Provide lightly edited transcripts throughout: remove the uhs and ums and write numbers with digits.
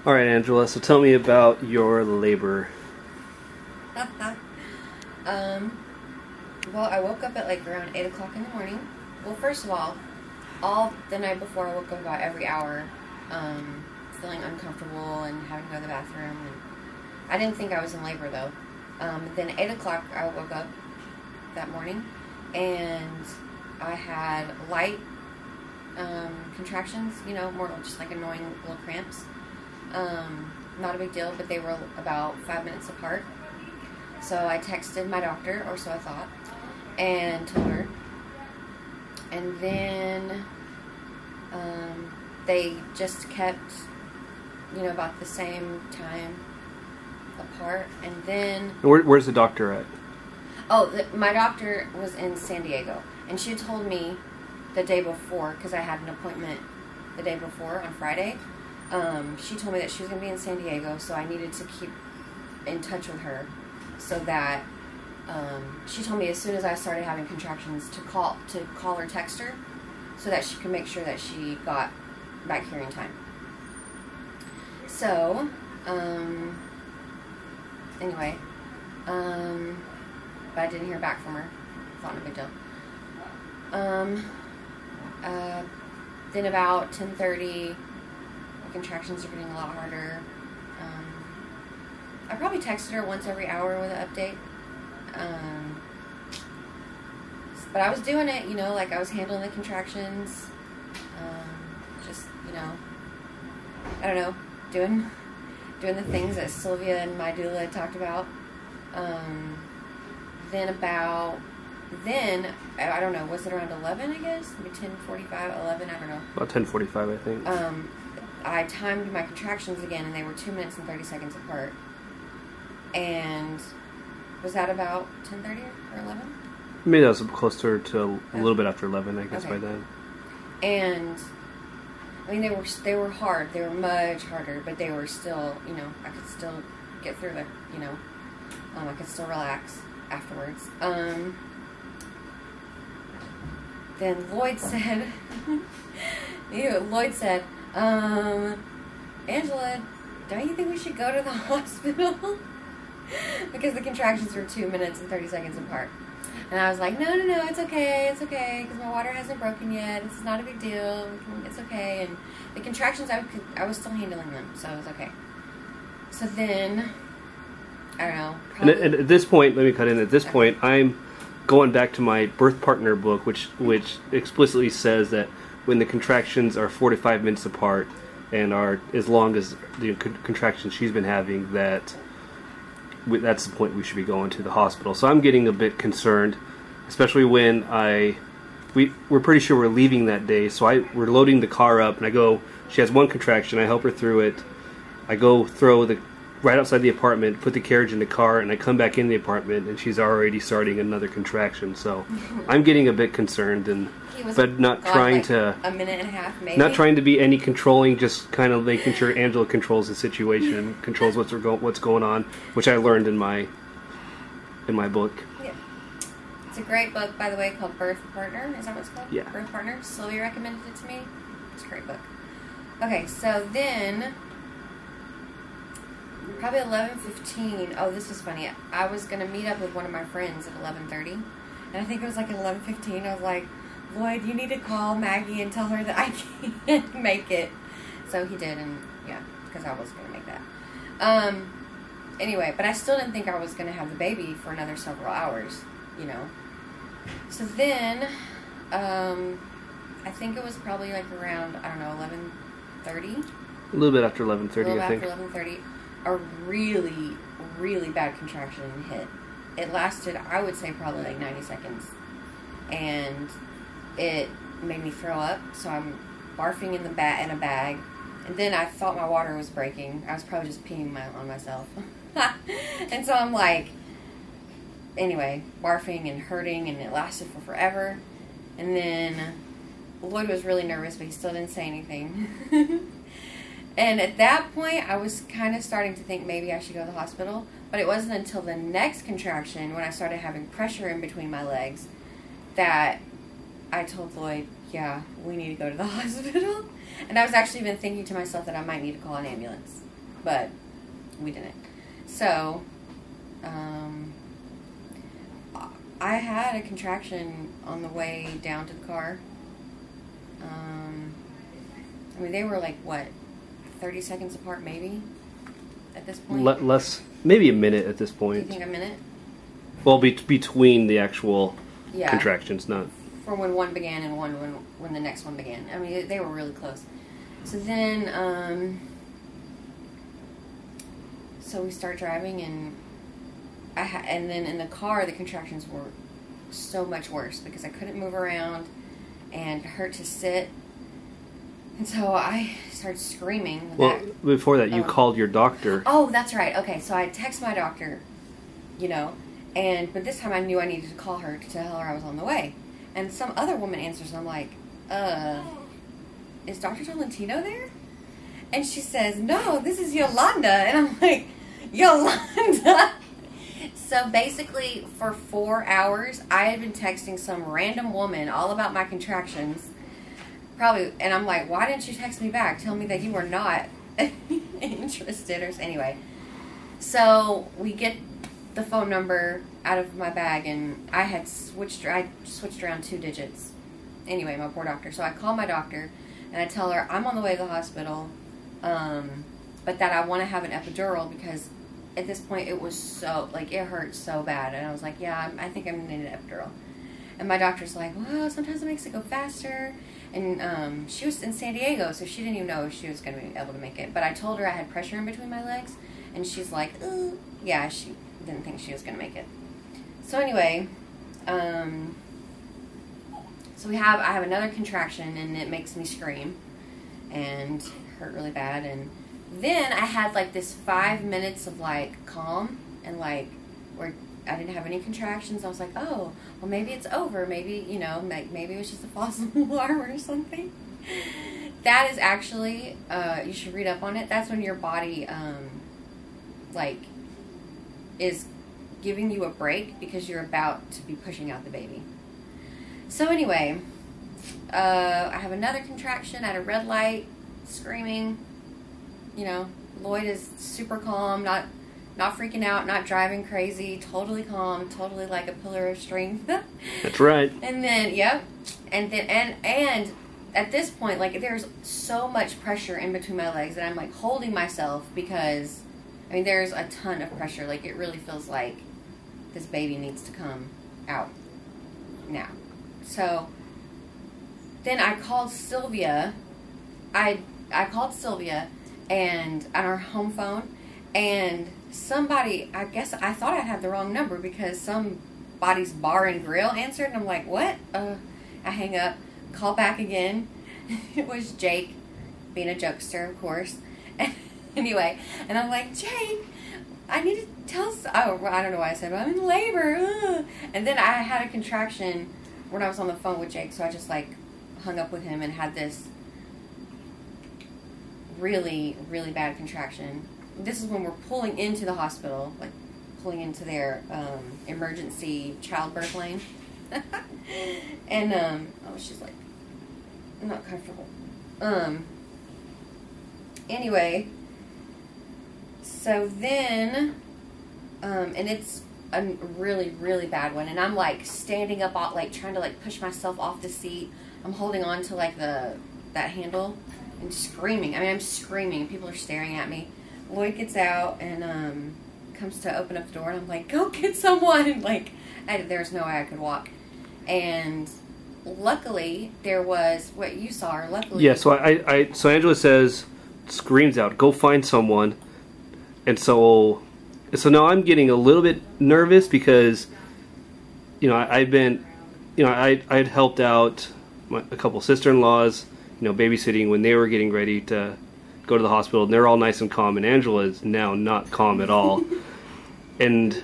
All right, Angela. So tell me about your labor. um, well, I woke up at like around 8 o'clock in the morning. Well, first of all the night before I woke up about every hour, feeling uncomfortable and having to go to the bathroom. And I didn't think I was in labor though. Then 8 o'clock I woke up that morning and I had light contractions, more just like annoying little cramps. Not a big deal, but they were about 5 minutes apart. So I texted my doctor, or so I thought, and told her. And then they just kept, about the same time apart. And then... Where's the doctor at? Oh, my doctor was in San Diego. And she told me the day before, because I had an appointment the day before on Friday. She told me that she was going to be in San Diego, so I needed to keep in touch with her so that she told me as soon as I started having contractions to call or text her so that she could make sure that she got back here in time. So, anyway, but I didn't hear back from her. It's not a big deal. Then about 10:30, the contractions are getting a lot harder. I probably texted her once every hour with an update. But I was doing it, like I was handling the contractions. Just, I don't know, doing the things that Sylvia and my doula had talked about. Then, I don't know, was it around 11, I guess? Maybe 10:45, 11, I don't know. About 10:45, I think. I timed my contractions again, and they were 2 minutes and 30 seconds apart. And was that about 10:30 or 11? Maybe that was closer to a little bit after 11, I guess, okay. by then. And, I mean, they were hard. They were much harder, but they were still, I could still get through it, I could still relax afterwards. Then Lloyd said, Angela, don't you think we should go to the hospital? Because the contractions were 2 minutes and 30 seconds apart. And I was like, no, it's okay, because my water hasn't broken yet, it's not a big deal, it's okay. And the contractions, I was still handling them, so it was okay. So then, I don't know. And at this point, let me cut in, at this point, I'm going back to my birth partner book, which explicitly says that when the contractions are 4 to 5 minutes apart and are as long as the contractions she's been having, that's the point we should be going to the hospital. So I'm getting a bit concerned, especially when we're pretty sure we're leaving that day. So we're loading the car up, and I go. She has one contraction. I help her through it. I go throw right outside the apartment, put the carriage in the car, and I come back in the apartment, and she's already starting another contraction. So I'm getting a bit concerned, but not trying to a minute and a half, maybe. Not trying to be any controlling, just kind of making sure Angela controls the situation, controls what's going on, which I learned in my book. Yeah. It's a great book, by the way, called Birth Partner. Is that what it's called? Yeah. Birth Partner. Sylvia recommended it to me. It's a great book. Okay, so then probably 11:15. Oh, this was funny. I was going to meet up with one of my friends at 11:30, and I think it was like at 11:15. I was like, Lloyd, you need to call Maggie and tell her that I can't make it. So he did, and yeah, because I was going to make that. Anyway, but I still didn't think I was going to have the baby for another several hours, So then, I think it was probably like around, 11:30. A little bit after 11:30, I think. After 11:30, a really, really bad contraction hit. It lasted, I would say, probably like 90 seconds. And it made me throw up, so I'm barfing in a bag. And then I thought my water was breaking. I was probably just peeing on myself. And so I'm like, anyway, barfing and hurting, and it lasted for forever. And then Lloyd was really nervous, but he still didn't say anything. And at that point, I was kind of starting to think maybe I should go to the hospital. But it wasn't until the next contraction, when I started having pressure in between my legs, that I told Lloyd, yeah, we need to go to the hospital. And I was actually even thinking to myself that I might need to call an ambulance. but we didn't. So, I had a contraction on the way down to the car. I mean, they were like, what, 30 seconds apart maybe at this point? Less, maybe a minute at this point. Do you think a minute? Well, between the actual contractions, not... For when one began and when the next one began. I mean, they were really close. So then, so we start driving, and and then in the car, the contractions were so much worse because I couldn't move around and hurt to sit. And so I started screaming. Well, before that, you called your doctor. Oh, that's right. Okay, so I texted my doctor, but this time I knew I needed to call her to tell her I was on the way. And some other woman answers, and I'm like, is Dr. Tolentino there? And she says, no, this is Yolanda. And I'm like, Yolanda? So basically, for 4 hours, I had been texting some random woman all about my contractions. Probably, and I'm like, why didn't you text me back? Tell me that you were not interested. Anyway, so we get the phone number out of my bag, and I switched around 2 digits. Anyway, my poor doctor. So I call my doctor, and I tell her I'm on the way to the hospital, but that I want to have an epidural because at this point it was so, like, it hurt so bad. And I was like, yeah, I think I'm going to need an epidural. And my doctor's like, well, sometimes it makes it go faster. And she was in San Diego, so she didn't even know if she was going to be able to make it. But I told her I had pressure in between my legs, and she's like, ooh. Yeah, she didn't think she was going to make it. So anyway, I have another contraction, and it makes me scream and hurt really bad. And then I had like this 5 minutes of like calm and like where I didn't have any contractions. I was like, oh, well, maybe it's over. Maybe, maybe it was just a false alarm or something. That is actually, you should read up on it. That's when your body, is giving you a break because you're about to be pushing out the baby. So anyway, I have another contraction at a red light, screaming. Lloyd is super calm, not freaking out, not driving crazy, totally calm, totally like a pillar of strength. That's right. And then, yep. And at this point, like, there's so much pressure in between my legs that I'm like holding myself because, I mean, there's a ton of pressure. Like, it really feels like this baby needs to come out now. So then I called Sylvia. I called Sylvia and on her home phone, and somebody, I guess I thought I had the wrong number because somebody's bar and grill answered, and I'm like, what? I hang up, call back again. It was Jake, being a jokester, of course. Anyway, and I'm like, Jake, I need to tell, I don't know why I said, but I'm in labor. And then I had a contraction when I was on the phone with Jake, so I just like hung up with him and had this really, really bad contraction. This is when we're pulling into the hospital, like pulling into their emergency childbirth lane. And she's like, I'm not comfortable. Anyway, so then, and it's a really, really bad one, and I'm like standing up, like trying to like push myself off the seat. I'm holding on to like that handle and screaming. I mean, I'm screaming. People are staring at me. Lloyd gets out and comes to open up the door, and I'm like, go get someone. Like, there's no way I could walk. And luckily, there was what you saw. Or luckily, yeah. So so Angela screams out, "Go find someone!" And so now I'm getting a little bit nervous because, I've been, I'd helped out a couple sister-in-laws, babysitting when they were getting ready to go to the hospital, and they're all nice and calm, and Angela is now not calm at all. and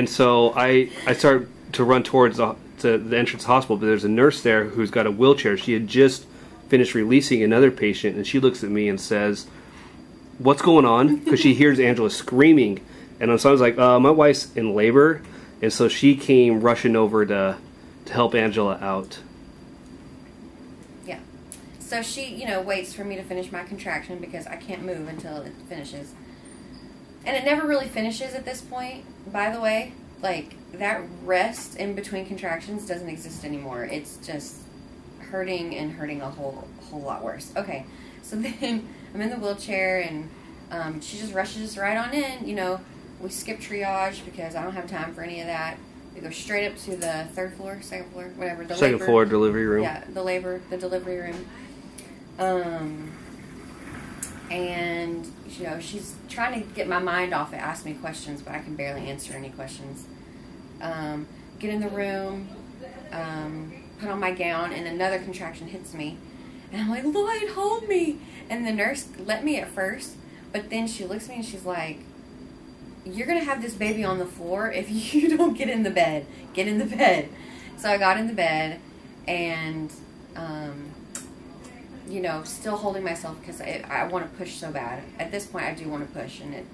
so I start to run towards the entrance hospital, but there's a nurse there who's got a wheelchair. She had just finished releasing another patient, and she looks at me and says, "What's going on?" Because she hears Angela screaming, and so I was like, "My wife's in labor," and so she came rushing over to help Angela out. So she, waits for me to finish my contraction because I can't move until it finishes. And it never really finishes at this point, by the way. Like, that rest in between contractions doesn't exist anymore. It's just hurting and hurting a whole lot worse. Okay, so then I'm in the wheelchair, and she just rushes us right on in. You know, we skip triage because I don't have time for any of that. We go straight up to the third floor, second floor, whatever. The second floor delivery room. Yeah, the delivery room. And, you know, she's trying to get my mind off it, ask me questions, but I can barely answer any questions. Get in the room, put on my gown, and another contraction hits me. And I'm like, Lloyd, hold me. And the nurse let me at first, but then she looks at me and she's like, you're going to have this baby on the floor if you don't get in the bed. Get in the bed. So I got in the bed, and, you know, still holding myself because I want to push so bad. At this point, I do want to push, and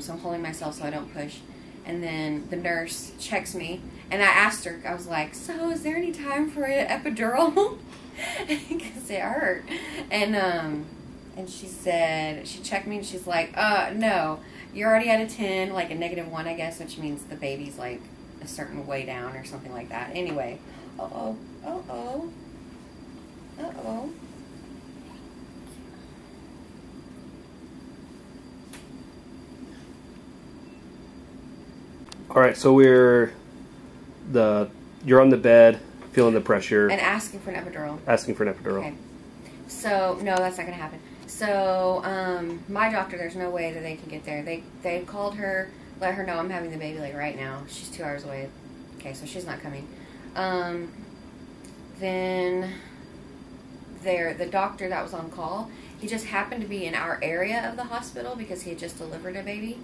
so I'm holding myself so I don't push. And then the nurse checks me, and I asked her, I was like, so is there any time for an epidural? Because it hurt. And she said, she checked me, and she's like, no, you're already at a 10, like a -1, I guess, which means the baby's like a certain way down or something like that. Anyway, uh-oh. All right, so you're on the bed, feeling the pressure, And asking for an epidural. Okay. So, no, that's not going to happen. So, my doctor, there's no way that they can get there. They called her, let her know I'm having the baby, like, right now. She's 2 hours away. Okay, so she's not coming. Then the doctor that was on call, he just happened to be in our area of the hospital because he had just delivered a baby.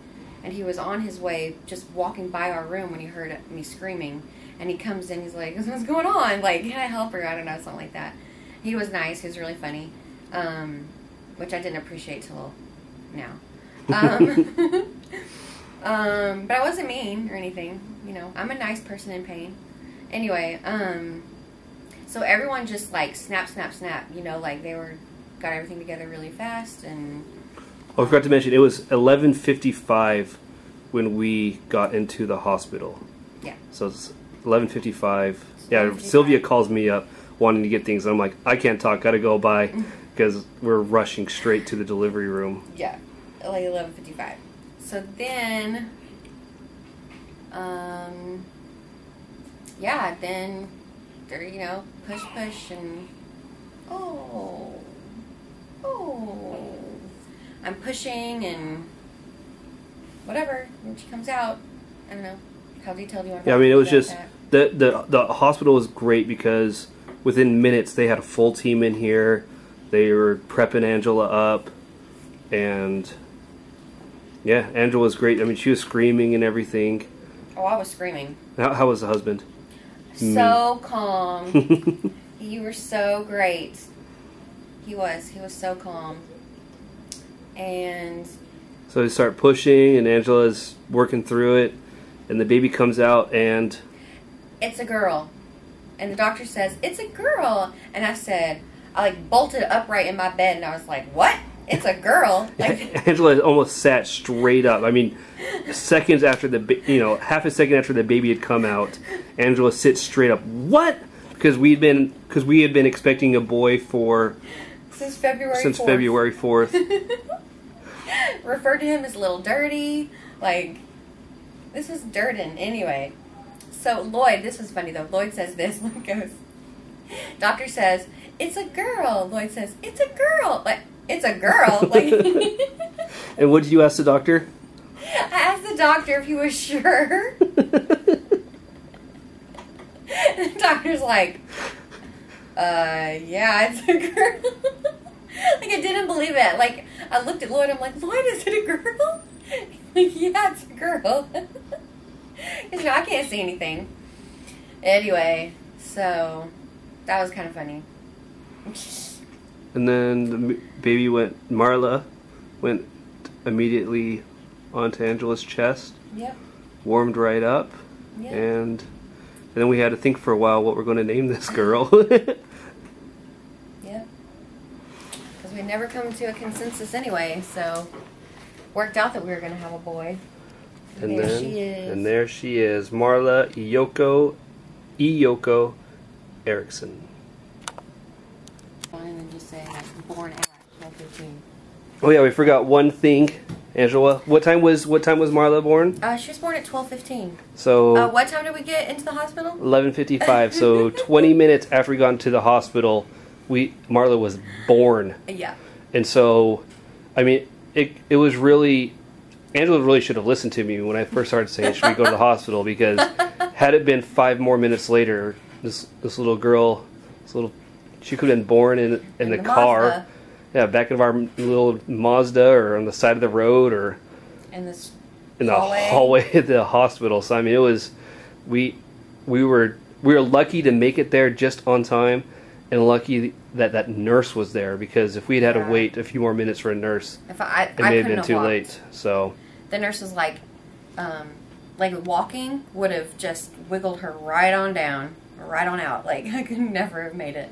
And he was on his way, just walking by our room when he heard me screaming. And he comes in, he's like, what's going on? Like, can I help her? I don't know, something like that. He was nice. He was really funny, which I didn't appreciate till now. But I wasn't mean or anything. You know, I'm a nice person in pain. Anyway, so everyone just, like, snap. You know, like, got everything together really fast. And I forgot to mention, it was 11:55 when we got into the hospital. Yeah. So it's 11:55. Yeah, Sylvia calls me up wanting to get things. And I'm like, I can't talk. Got to go by because we're rushing straight to the delivery room. Yeah, like 11:55. So then, yeah, then they're, you know, push, and I'm pushing and whatever. When she comes out, I don't know how detailed you want to. Yeah, I mean, it was just the hospital was great because within minutes they had a full team in here. They were prepping Angela up, and yeah, Angela was great. I mean, she was screaming and everything. Oh, I was screaming. How was the husband? So calm. You were so great. He was so calm. And so they start pushing, and Angela's working through it, and the baby comes out, and it's a girl. And the doctor says, it's a girl. And I said, I like bolted upright in my bed, and I was like, what? It's a girl? Like, Angela almost sat straight up. I mean, seconds after half a second after the baby had come out, Angela sits straight up. What? Because we had been expecting a boy since February 4th. Referred to him as Little Dirty. Like, this was Durden. Anyway. So, Lloyd, this was funny, though. Lloyd says this. Lloyd goes, doctor says, it's a girl. Lloyd says, it's a girl. Like, it's a girl. Like, and what did you ask the doctor? I asked the doctor if he was sure. The doctor's like, yeah, it's a girl. Like, I didn't believe it. Like, I looked at Lloyd, I'm like, Lloyd, is it a girl? Like, yeah, it's a girl. Because, I can't see anything. Anyway, so, that was kind of funny. And then the baby Marla went immediately onto Angela's chest. Yep. Warmed right up. Yep. And then we had to think for a while what we're going to name this girl. Yep. Because we never come to a consensus anyway, so worked out that we were going to have a boy. And there then, she is. And there she is, Marla Iyoko Erickson. And then just say born at 12:15. Oh yeah, we forgot one thing, Angela. What time was Marla born? She was born at 12:15. So what time did we get into the hospital? 11:55. So 20 minutes after we got into the hospital, Marla was born. Yeah. And so, I mean, it was really, Angela really should have listened to me when I first started saying, should we go to the hospital? Because had it been 5 more minutes later, this little girl, she could have been born in the car. Mazda. Yeah, back of our little Mazda, or on the side of the road, or in the hallway at the hospital. So I mean, it was we were lucky to make it there just on time, and lucky that nurse was there, because if we'd had to wait a few more minutes for a nurse, it may have been too late. So the nurse was like walking would have just wiggled her right on down, right on out. Like I could never have made it.